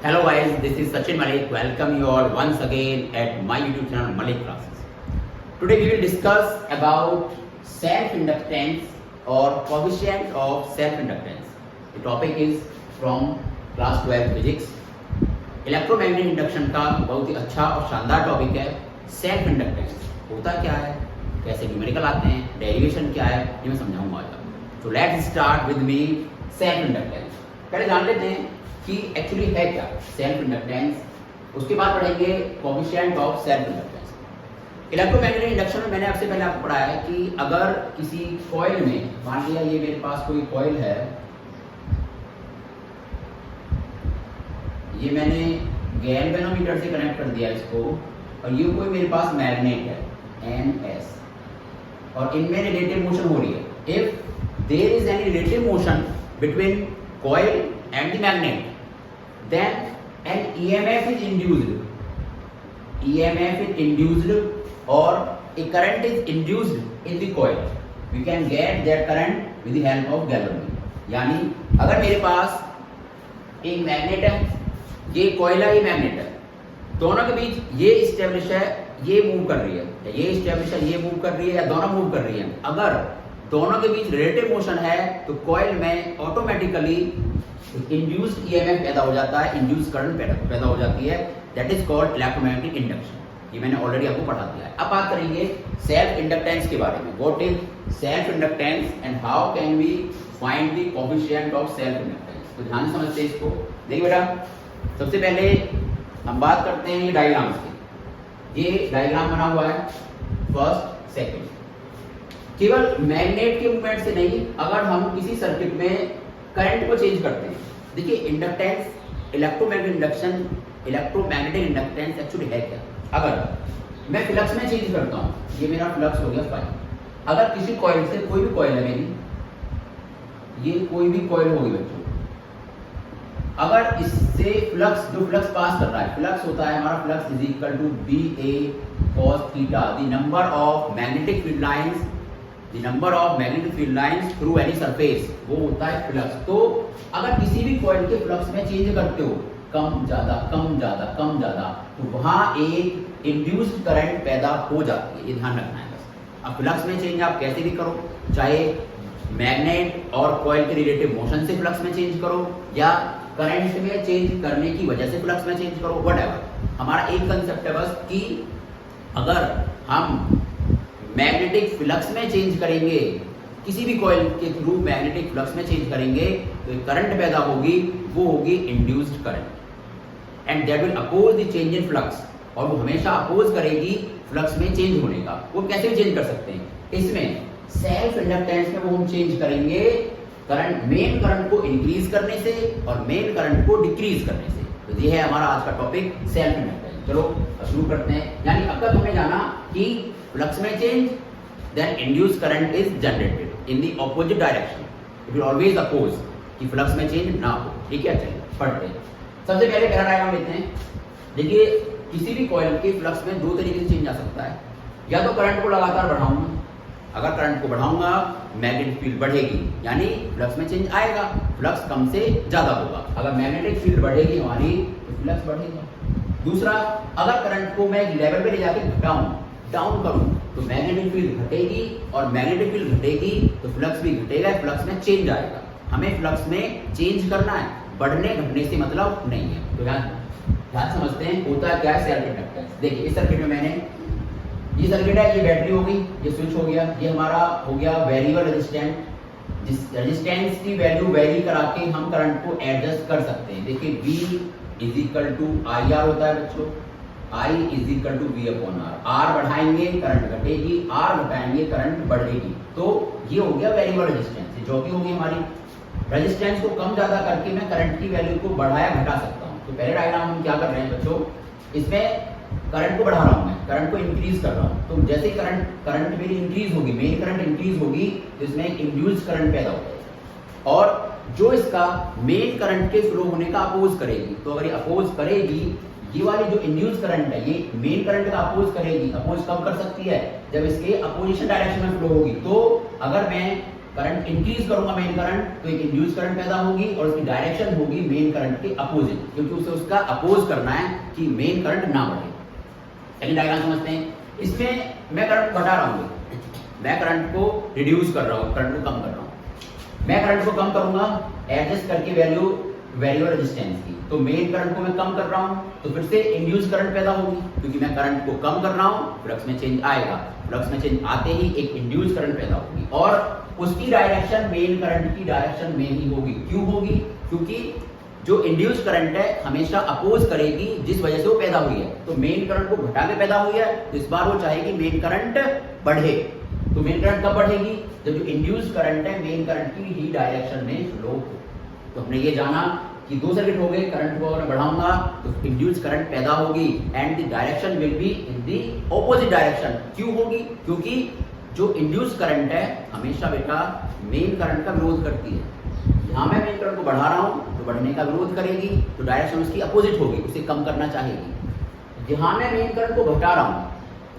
Hello guys, this is Sachin Malik. Welcome you all once again at my YouTube channel Malik Classes. Today we will discuss about self-inductance or coefficient of self-inductance. The topic is from class 12 physics. Electromagnetic induction का बहुत ही अच्छा और शानदार topic है self inductance. होता क्या है, कैसे न्यूमेरिकल आते हैं, डेरिवेशन क्या है, ये मैं समझाऊंगा आज। तो let's start with me self inductance. पहले जान लेते हैं कि एक्चुअली है क्या सेल्फ इंडक्टेंस, उसके बाद पढ़ेंगे coefficient of self inductance. Electromagnetic induction में मैंने आपसे पहले आपको पढ़ाया है कि अगर किसी कॉइल में, मान लिया ये मेरे पास कोई कॉइल है, ये मैंने गैल्वेनोमीटर से कनेक्ट कर दिया इसको, और ये कोई मेरे पास मैग्नेट है NS, और इनमें रिलेटिव मोशन हो रही है। If there is any relative motion between coil and the magnet, then an EMF is induced. EMF is induced or a current is induced in the coil. We can get that current with the help of galvanometer. यानी अगर मेरे पास एक magnet है, ये coil है, ये magnet है, दोनों के बीच ये इस्टेब्लिश है, ये मूव कर रही है, या ये इस्टेब्लिश है, ये मूव कर रही है, या दोनों मूव कर रही है। अगर दोनों के बीच रिलेटिव मोशन है तो कॉइल में ऑटोमेटिकली इंड्यूस्ड ईएमएफ पैदा हो जाता है, इंड्यूस्ड करंट पैदा हो जाती है। That is called electromagnetic induction. ये मैंने ऑलरेडी आपको पढ़ा दिया है। अब बात करेंगे सेल्फ इंडक्टेंस के बारे में। What is self inductance and how can we find the coefficient of self inductance. तो ध्यान से समझते हैं इसको। देखिए बेटा, सबसे पहले हम बात करते हैं ये डायग्राम की। ये डायग्राम बना हुआ है फर्स्ट सेकंड। केवल मैग्नेट के मूवमेंट से नहीं, अगर हम किसी सर्किट में करंट को चेंज करते हैं, देखिए inductance, electromagnetic induction, electromagnetic inductance actually है क्या। अगर मैं फ्लक्स में चेंज करता हूँ, ये मेरा फ्लक्स हो गया फाई। अगर किसी कॉइल से, कोई भी कॉइल है मेरी, ये कोई भी कॉइल होगी बच्चों, अगर इससे फ्लक्स, जो फ्लक्स पास कर रहा है, फ्लक्स होता है हमारा, flux is equal to BA cos theta, the number of magnetic field lines, the number of magnetic field lines through any surface, वो होता है फ्लक्स। तो अगर किसी भी कॉइल के फ्लक्स में चेंज करते हो, कम ज्यादा कम ज्यादा कम ज्यादा, तो वहां एक इंड्यूस्ड करंट पैदा हो जाती है। ये ध्यान रखना है बस। अब फ्लक्स में चेंज आप कैसे भी करो, चाहे मैग्नेट और कॉइल के रिलेटिव मोशन से फ्लक्स में चेंज करो, या करंट में चेंज करने की वजह से फ्लक्स में चेंज करो, व्हाटएवर। हमारा एक कंसेप्ट है बस कि अगर हम मैग्नेटिक फ्लक्स में चेंज करेंगे, किसी भी कॉइल के थ्रू मैग्नेटिक फ्लक्स में चेंज करेंगे, तो एक करंट पैदा होगी, वो होगी induced current, and that will oppose the change in flux, और वो हमेशा अपोज करेगी फ्लक्स में चेंज होने का। वो कैसे चेंज कर सकते हैं, इसमें सेल्फ इंडक्टेंस में वो हम चेंज करेंगे करंट, मेन करंट को इंक्रीज करने से और मेन करंट को डिक्रीज करने से। तो ये है हमारा आज का टॉपिक सेल्फ इंडक्टेंस। चलो शुरू करते हैं। यानी अब तक हमने जाना कि फ्लक्स में change, then induced current is generated in the opposite direction. It will always oppose कि फ्लक्स में चेंज ना हो। ठीक है, चलिए पढ़ते हैं। सबसे पहले पहला डायग्राम लेते हैं। देखिए, किसी भी कॉइल के फ्लक्स में दो तरीके से चेंज आ सकता है। या तो करंट को लगातार बढ़ाऊंगा, अगर करंट को बढ़ाऊंगा मैग्नेटिक फील्ड बढ़ेगी, यानी फ्लक्स में चेंज आएगा, फ्लक्स कम से ज्यादा होगा। अगर मैग्नेटिक फील्ड बढ़ेगी हमारी, तो फ्लक्स बढ़ेगा। दूसरा, अगर करंट को मैं लेवल पे ले जाके डाउन करूं, तो मैग्नेटिक फील्ड घटेगी, और मैग्नेटिक फील्ड घटेगी तो फ्लक्स भी घटेगा, फ्लक्स में चेंज आएगा। हमें फ्लक्स में चेंज करना है, बढ़ने घटने से मतलब नहीं है। तो ध्यान समझते हैं होता क्या है सेल्फ इंडक्टेंस। देखिए इस सर्किट में मैंने, ये सर्किट है, ये बैटरी हो गई, ये स्विच हो गया, ये हमारा हो गया वेरिएबल रेजिस्टेंस। जिस रेजिस्टेंस की वैल्यू वेरी करा के हम करंट को एडजस्ट कर सकते हैं। देखिए V is equal to IR होता है बच्चों, I is equal to V upon R। R बढ़ाएंगे करंट घटेगी, R घटाएंगे करंट बढ़ेगी। तो ये हो गया वेरिएबल रेजिस्टेंस। जो भी होगी हमारी रेजिस्टेंस को कम ज्यादा करके मैं करंट की वैल्यू को बढ़ाया घटा सकता हूँ। तो पहले डायग्राम हम क्या कर रहे हैं बच्चों, इसमें करंट को बढ़ा रहा हूँ, मैं करंट को इंक्रीज कर रहा हूँ। तो जैसे करंट मेरी इंक्रीज होगी, मेन करंट इंक्रीज होगी, तो इसमें इंड्यूस्ड करंट पैदा होगा, और जो इसका मेन करंट के फ्लो होने का अपोज करेगी। तो अगर ये अपोज करेगी, ये वाली जो इंड्यूस करंट है, ये मेन करंट का अपोज करेगी। अपोज कब कर सकती है, जब इसके अपोजिशन डायरेक्शन में फ्लो होगी। तो अगर मैं करंट इंक्रीज करूंगा मेन करंट तो एक इंड्यूस करंट पैदा होगी और उसकी डायरेक्शन होगी मेन करंट के अपोजिट, क्योंकि उसे उसका अपोज करना है कि मेन करंट ना बढ़े। सेकंड डायग्राम समझते हैं। इसमें मैं करंट बढ़ा रहा हूँ, मैं करंट को रिड्यूस कर रहा हूँ, करंट को कम कर रहा हूँ। मैं करंट को कम करूंगा एडजस्ट करके वैल्यू रेजिस्टेंस की, तो मेन करंट को मैं कम कर रहा हूं तो फिर से इंड्यूस करंट पैदा होगी, क्योंकि मैं करंट को कम कर रहा हूं फ्लक्स में चेंज आएगा, फ्लक्स में चेंज आते ही एक इंड्यूस करंट पैदा होगी और उसकी डायरेक्शन मेन करंट की डायरेक्शन में ही होगी। क्यों होगी? क्योंकि जो इंड्यूस करंट है हमेशा अपोज करेगी जिस वजह से वो पैदा हुई है। तो मेन करंट को घटा के पैदा हुई है तो इस बार वो चाहेगी मेन करंट बढ़े। तो मेन करंट कब बढ़ेगी? जब जो इंड्यूस करंट है मेन करंट की ही डायरेक्शन में फ्लो हो। तो हमने ये जाना कि दो सर्किट हो गए, करंट को अगर बढ़ाऊंगा तो इंड्यूस करंट पैदा होगी and the direction will be in the opposite direction. क्यों होगी? क्योंकि जो इंड्यूस करंट है हमेशा बेटा मेन करंट का विरोध करती है। यहाँ मैं मेन करंट को बढ़ा रहा हूँ तो बढ़ने का विरोध करेगी, तो डायरेक्शन उसकी अपोजिट होगी, उसे कम करना चाहेगी। यहाँ मैं मेन करंट को घटा रहा हूँ,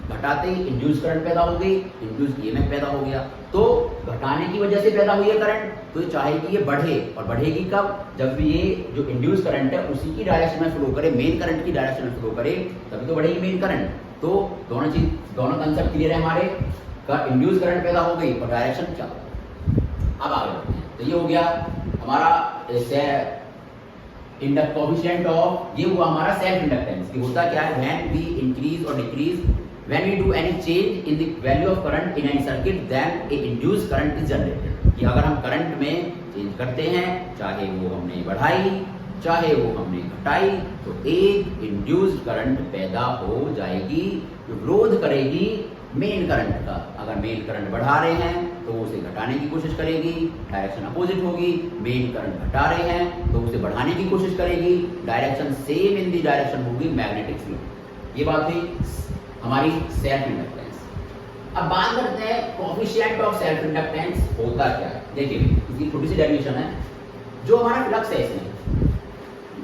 घटाते ही इंड्यूस करंट पैदा हो गई, इंड्यूस ईएमएफ पैदा हो गया। तो घटाने की वजह से पैदा हुई है करंट, तो ये चाहेगी ये बढ़े, और बढ़ेगी कब? जब भी ये जो इंड्यूस करंट है उसी की डायरेक्शन में फ्लो करे, मेन करंट की डायरेक्शन में फ्लो करे, तभी तो बढ़ेगी मेन करंट। तो दोनों कंसेप्ट क्लियर है हमारे का, इंड्यूस करंट पैदा हो गई और डायरेक्शन क्या होगा। अब आगे बढ़ते हैं। तो ये हो गया हमारा कोएफिशिएंट ऑफ, ये हुआ हमारा सेल्फ इंडक्टेंस कि होता क्या है व्हेन वी इंक्रीज और decrease, when we do any change in the value of current in any circuit then a induced current is generated। कि अगर हम करंट में चेंज करते हैं, चाहे वो हमने बढ़ाई चाहे वो हमने घटाई, तो एक इंड्यूस्ड करंट पैदा हो जाएगी जो विरोध करेगी मेन करंट का। अगर मेन करंट बढ़ा रहे हैं तो उसे घटाने की कोशिश करेगी, डायरेक्शन अपोजिट होगी। मेन करंट घटा रहे हैं तो उसे बढ़ाने की कोशिश करेगी, direction same in the direction होगी मैग्नेटिक फ्लो। ये बात थी हमारी सेल्फ इंडक्टेंस। अब बात करते हैं कोएफिशिएंट ऑफ सेल्फ इंडक्टेंस होता क्या है। देखिए इसकी छोटी सी डेफिनेशन है। जो हमारा फ्लक्स है इसमें,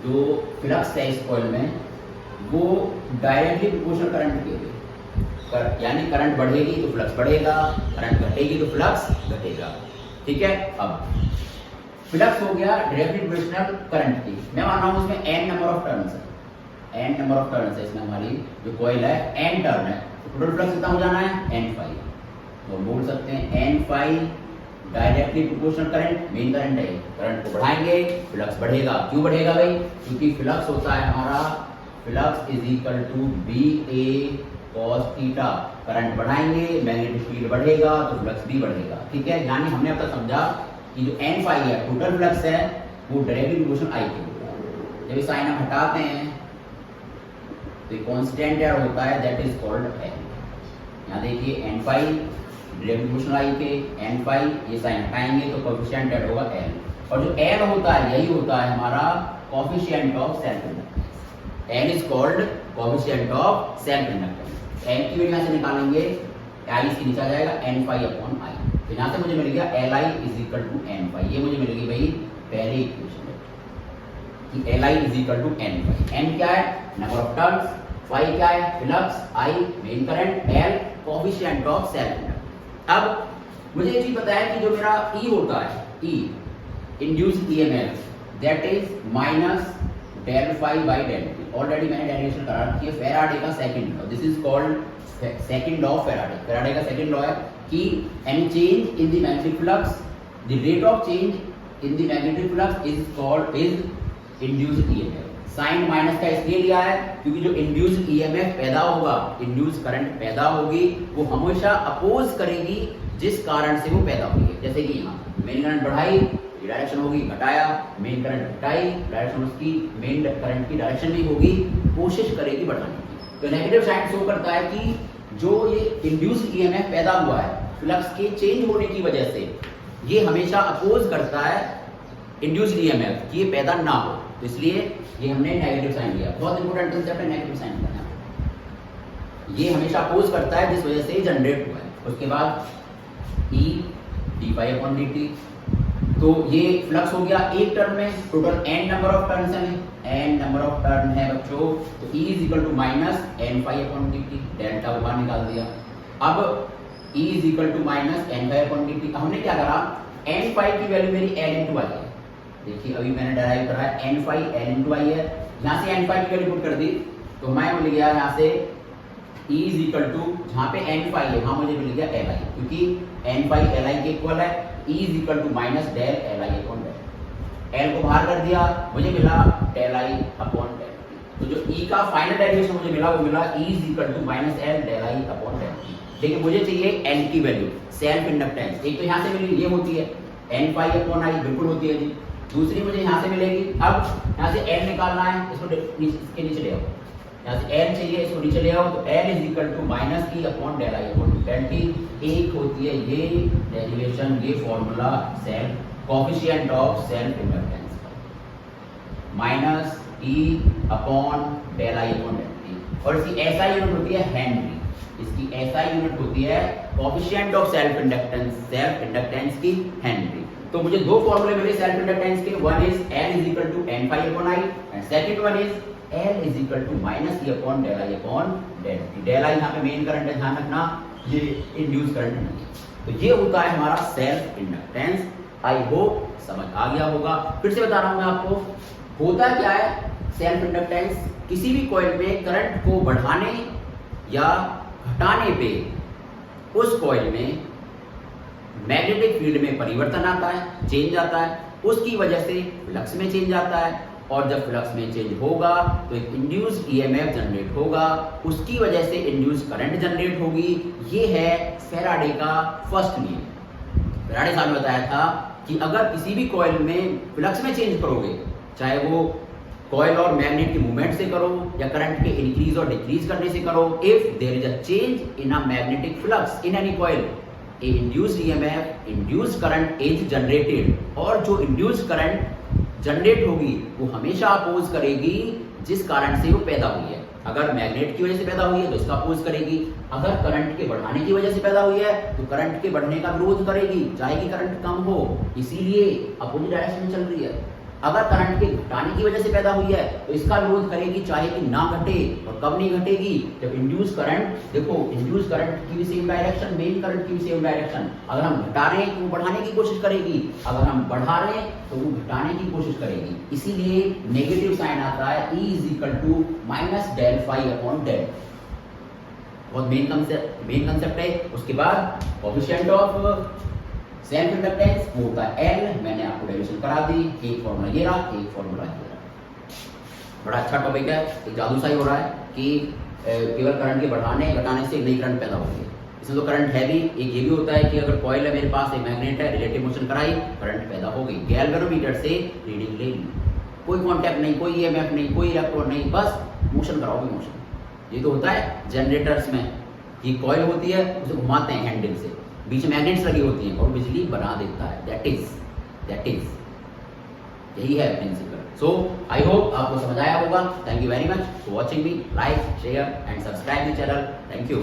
जो फ्लक्स है इस कॉइल में, वो डायरेक्टली प्रोपोर्शनल करंट के लिए, यानी करंट बढ़ेगी तो फ्लक्स बढ़ेगा, करंट घटेगी तो फ्लक्स घटेगा। ठीक है। अब फ्लक्स हो गया डायरेक्टली प्रोपोर्शनल करंट की। मैं मान रहा हूँ उसमें n नंबर ऑफ टर्न्स है, n नंबर ऑफ टर्न्स है इसमें, हमारी जो कॉइल है n टर्न है, तो टोटल फ्लक्स कितना हो जाना है n फाई। तो बोल सकते हैं n phi directly proportional current, main current है, करंट को बढ़ाएंगे फ्लक्स बढ़ेगा। क्यों बढ़ेगा भाई? क्योंकि फ्लक्स होता है हमारा, flux is equal to B A cos theta. Current बढ़ाएंगे मैग्नेटिक फील्ड बढ़ेगा तो फ्लक्स भी बढ़ेगा। ठीक है। यानी हमने अब तक समझा कि जो n फाई है टोटल फ्लक्स है वो डायरेक्टली प्रोपोर्शनल आई के होगा। जब साइन हम हटाते हैं तो कांस्टेंट एयर होता है, दैट इज कॉल्ड एल। यहाँ देखिए n फाई डायरेक्टली प्रोपोर्शनल आई के, n फाई ये साइन हटाएंगे तो कोएफिशिएंट एड होगा l, और जो l होता है यही होता है हमारा coefficient of self inductance. l is called coefficient of self inductance. l की वैल्यू यहाँ से निकालेंगे, i इसके नीचे आ जाएगा n फाई अपॉन i। तो यहाँ से मुझे मिल गया li is equal to n phi. ये मुझे मिल गई भाई पहली इक्वेशन कि li is equal to n phi. n क्या है? नंबर ऑफ टर्न्स, फाई क्या है? Flux, i main current, l coefficient of self inductance. अब मुझे ये चीज पता है कि जो मेरा E होता है, E induced EMF, that is minus del phi by del t. Already मैंने डेरिवेशन करा रखी है, फैराडे का second law, this is called second law of Faraday. Faraday का सेकंड लॉ है कि any change in the magnetic flux, the rate of change in the magnetic flux is called is induced EMF. Sign minus का इसलिए लिया है क्योंकि जो induced EMF पैदा होगा, इंड्यूस्ड करंट पैदा होगी, वो हमेशा अपोज करेगी जिस कारण से वो पैदा हुई है। जैसे कि यहाँ मेन करंट बढ़ाई, डायरेक्शन होगी, घटाया मेन करंट घटाई, डायरेक्शन उसकी मेन करंट की डायरेक्शन भी होगी, कोशिश करेगी बढ़ाने की। तो नेगेटिव साइन शो करता है कि जो ये इंड्यूस्ड ईएमएफ पैदा हुआ है फ्लक्स के चेंज होने की वजह से, ये हमेशा अपोज करता है इंड्यूस्ड ईएमएफ कि ये पैदा ना हो। तो इसलिए ये हमने नेगेटिव साइन लिया। बहुत इंपॉर्टेंट कंसेप्ट है नेगेटिव साइन का। ये हमेशा अपोज करता है जिस वजह से जनरेट हुआ है। उसके बाद E d phi upon d t. तो ये फ्लक्स हो गया एक टर्न में, total n number of turns हैं, n नंबर ऑफ टर्न है बच्चों, तो E is equal to minus n phi upon d t, delta को बाहर निकाल दिया। अब E is equal to minus n phi upon d t. हमने क्या करा, एन फाई की वैल्यू मेरी एल इंटू आई है। देखिए अभी मैंने डराइव करा है N phi L into I है, यहाँ से एन फाई की वैल्यू पुट कर दी तो मैं मिल गया यहाँ से E इज इक्वल टू, जहाँ पे एन फाई है वहाँ मुझे मिल गया एल आई, क्योंकि एन फाई एल आई के इक्वल है। E is equal to minus del L I upon del, L को बाहर कर दिया मुझे मिला डेल आई अपॉन डेल। तो जो E का फाइनल डेरिवेशन मुझे मिला वो मिला E is equal to minus L del I upon del. लेकिन मुझे चाहिए N की वैल्यू, सेल्फ इंडक्टेंस। एक तो यहाँ से मिली, ये होती है एन फाई अपॉन आई, बिल्कुल होती है जी। दूसरी मुझे यहाँ से मिलेगी, अब यहाँ से L निकालना है, इसको इसके नीचे ले आओ, यहाँ से L चाहिए, इसको नीचे ले आओ। तो L is equal to minus E upon del I upon del t. एक होती है ये डेरिवेशन, ये formula self coefficient of self inductance minus E upon del I upon del t. और इसकी SI यूनिट होती है हेनरी, इसकी SI यूनिट होती है कोएफिशिएंट ऑफ सेल्फ इंडक्टेंस की हेनरी। तो मुझे दो फॉर्मूले मिले सेल्फ इंडक्टेंस के, one is L is equal to n phi upon i and second one is L is equal to minus E upon del I upon del t. Del I यहाँ पे main current है, ध्यान रखना, ये induce current नहीं है। तो ये होता है हमारा सेल्फ इंडक्टेंस। आई होप समझ आ गया होगा। फिर से बता रहा हूँ मैं आपको, होता क्या है सेल्फ इंडक्टेंस, किसी भी कॉइल में करंट को बढ़ाने या घटाने पे उस कॉइल में मैग्नेटिक फील्ड में परिवर्तन आता है, चेंज आता है, उसकी वजह से फ्लक्स में चेंज आता है, और जब फ्लक्स में चेंज होगा तो एक इंड्यूस्ड ईएमएफ जनरेट होगा, उसकी वजह से इंड्यूस्ड करंट जनरेट होगी। ये है फैराडे का फर्स्ट नियम। फैराडे साहब ने बताया था कि अगर किसी भी कॉइल में फ्लक्स में चेंज करोगे, चाहे वो कॉइल और मैग्नेट की मूवमेंट से करो या करंट के इंक्रीज और डिक्रीज करने से करो, if there is a change in a magnetic flux in any coil, a induced EMF, induced current is generated, और जो induced current जनरेट होगी वो हमेशा अपोज करेगी जिस कारण से वो पैदा हुई है। अगर मैग्नेट की वजह से पैदा हुई है तो इसका अपोज करेगी, अगर करंट के बढ़ाने की वजह से पैदा हुई है तो करंट के बढ़ने का विरोध करेगी, चाहे कि करंट कम हो, इसीलिए अपोजिट डायरेक्शन में चल रही है। अगर करंट के घटाने की वजह से पैदा हुई है तो इसका विरोध करेगी, चाहे कि ना घटे, और कब नहीं घटेगी, जब इंड्यूस करंट, देखो इंड्यूस करंट की भी सेम डायरेक्शन, मेन करंट की भी सेम डायरेक्शन। अगर हम घटा रहे हैं तो वो बढ़ाने की कोशिश करेगी, अगर हम बढ़ा रहे हैं तो वो घटाने की कोशिश करेगी, इसीलिए नेगेटिव साइन आता है E is equal to minus del phi upon del. बहुत मेन कंसेप्ट है। उसके बाद कोएफिशिएंट ऑफ सेल्फ इंडक्टेंस वो होता है L, मैंने आपको डेरिवेशन करा दी, एक फॉर्मूला ये रहा, एक फॉर्मूला ये रहा। बड़ा अच्छा टॉपिक है, एक जादू सा ही हो रहा है कि केवल करंट के बढ़ाने घटाने से नई करंट पैदा होती है। इसमें तो करंट है भी, एक ये भी होता है कि अगर कॉइल है मेरे पास, एक मैग्नेट है, रिलेटिव मोशन कराई, करंट पैदा हो गई, गैल्वेनोमीटर से रीडिंग ले ली, कोई कॉन्टैक्ट नहीं, कोई ईएमएफ नहीं, कोई इलेक्ट्रॉन नहीं, बस मोशन कराओगे मोशन। ये तो होता है जनरेटर्स में, ये कॉइल होती है उसे घुमाते हैं हैंडल से, बीच में मैग्नेट्स लगी होती हैं और बिजली बना देता है। दैट इज यही है प्रिंसिपल। सो आई होप आपको समझ आया होगा। Thank you very much for watching me. Like, share and subscribe the channel. Thank you.